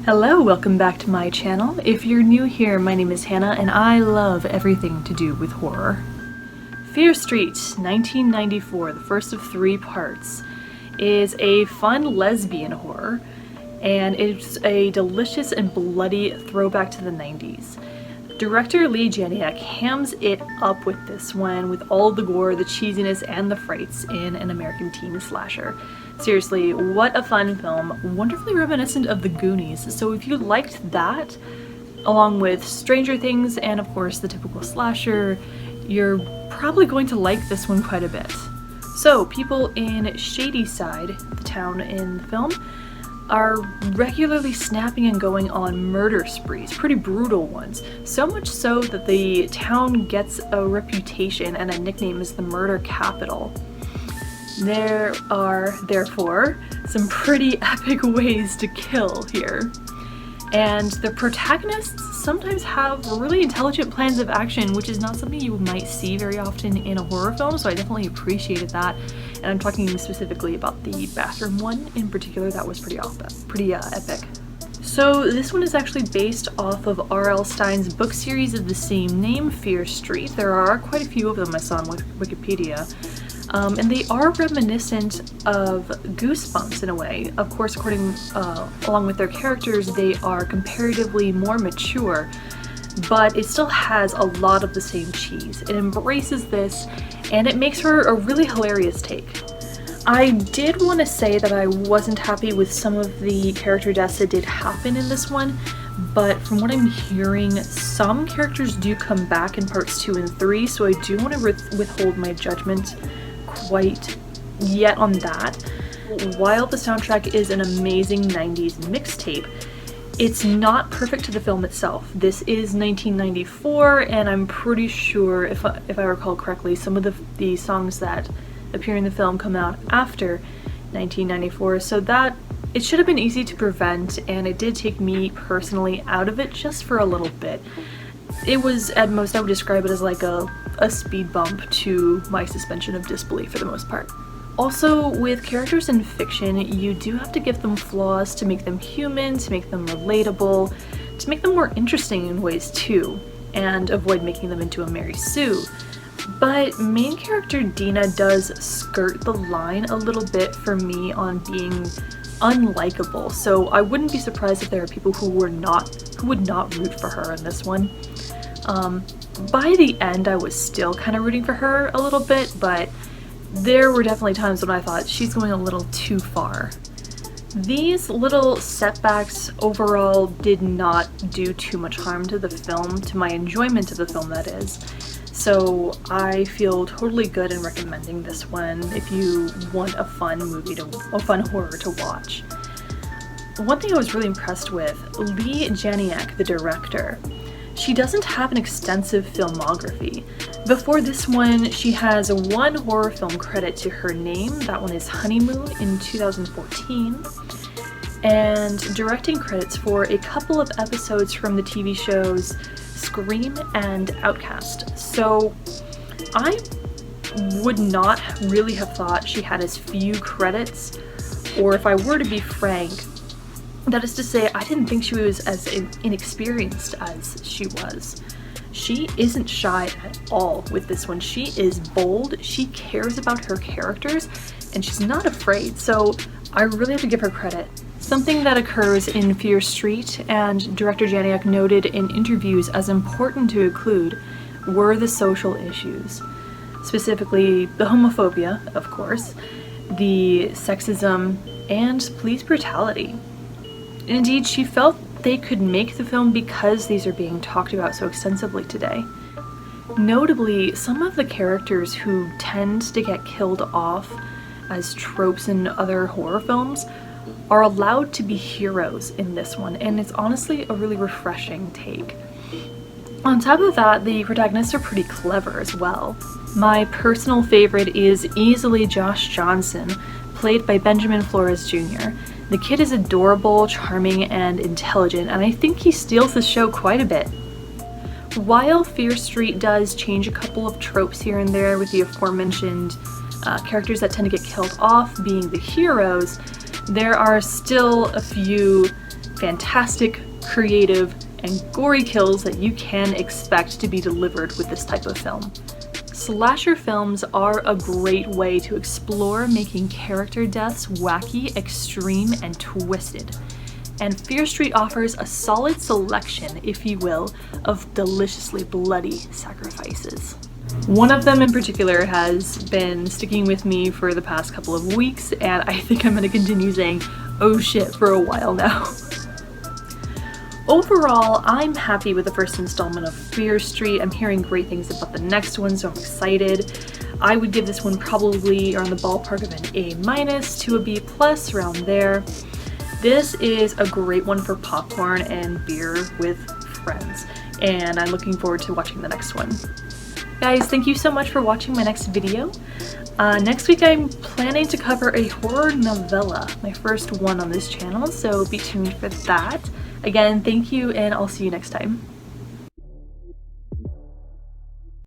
Hello, welcome back to my channel. If you're new here, my name is Hannah and I love everything to do with horror. Fear Street, 1994, the first of 3 parts, is a fun lesbian horror, and it's a delicious and bloody throwback to the 90s. Director Leigh Janiak hams it up with this one, with all the gore, the cheesiness, and the frights in an American teen slasher. Seriously, what a fun film, wonderfully reminiscent of The Goonies, so if you liked that, along with Stranger Things and of course the typical slasher, you're probably going to like this one quite a bit. So, people in Shadyside, the town in the film, are regularly snapping and going on murder sprees, pretty brutal ones. So much so that the town gets a reputation and a nickname as the murder capital. There are, therefore, some pretty epic ways to kill here. And the protagonists sometimes have really intelligent plans of action, which is not something you might see very often in a horror film, so I definitely appreciated that. And I'm talking specifically about the bathroom one in particular. That was pretty epic. So this one is actually based off of R.L. Stine's book series of the same name, Fear Street. There are quite a few of them I saw on Wikipedia. And they are reminiscent of Goosebumps in a way. Of course, along with their characters, they are comparatively more mature, but it still has a lot of the same cheese. It embraces this, and it makes for a really hilarious take. I did want to say that I wasn't happy with some of the character deaths that did happen in this one, but from what I'm hearing, some characters do come back in parts 2 and 3, so I do want to withhold my judgment quite yet on that. While the soundtrack is an amazing 90s mixtape, it's not perfect to the film itself. This is 1994, and I'm pretty sure, if I recall correctly, some of the songs that appear in the film come out after 1994, so that it should have been easy to prevent, and it did take me personally out of it just for a little bit. It was, at most, I would describe it as like a speed bump to my suspension of disbelief for the most part. Also, with characters in fiction, you do have to give them flaws to make them human, to make them relatable, to make them more interesting in ways too, and avoid making them into a Mary Sue. But main character Dina does skirt the line a little bit for me on being unlikable, so I wouldn't be surprised if there are people who would not root for her in this one. By the end, I was still kind of rooting for her a little bit, but there were definitely times when I thought she's going a little too far. These little setbacks overall did not do too much harm to the film, to my enjoyment of the film that is, so I feel totally good in recommending this one if you want a fun horror to watch. One thing I was really impressed with, Leigh Janiak, the director, she doesn't have an extensive filmography. Before this one, she has one horror film credit to her name. That one is Honeymoon in 2014. And directing credits for a couple of episodes from the TV shows Scream and Outcast. So I would not really have thought she had as few credits, or if I were to be frank, that is to say, I didn't think she was as inexperienced as she was. She isn't shy at all with this one. She is bold, she cares about her characters, and she's not afraid, so I really have to give her credit. Something that occurs in Fear Street, and director Janiak noted in interviews as important to include, were the social issues. Specifically, the homophobia, of course, the sexism, and police brutality. Indeed, she felt they could make the film because these are being talked about so extensively today. Notably, some of the characters who tend to get killed off as tropes in other horror films are allowed to be heroes in this one, and it's honestly a really refreshing take. On top of that, the protagonists are pretty clever as well. My personal favorite is easily Josh Johnson, played by Benjamin Flores Jr. The kid is adorable, charming, and intelligent, and I think he steals the show quite a bit. While Fear Street does change a couple of tropes here and there with the aforementioned characters that tend to get killed off being the heroes, there are still a few fantastic, creative, and gory kills that you can expect to be delivered with this type of film. Slasher films are a great way to explore making character deaths wacky, extreme, and twisted. And Fear Street offers a solid selection, if you will, of deliciously bloody sacrifices. One of them in particular has been sticking with me for the past couple of weeks, and I think I'm going to continue saying, oh shit, for a while now. Overall, I'm happy with the first installment of Fear Street. I'm hearing great things about the next one, so I'm excited. I would give this one probably around the ballpark of an A- to a B+, around there. This is a great one for popcorn and beer with friends, and I'm looking forward to watching the next one. Guys, thank you so much for watching my next video. Next week I'm planning to cover a horror novella, my first one on this channel, so be tuned for that. Again, thank you, and I'll see you next time.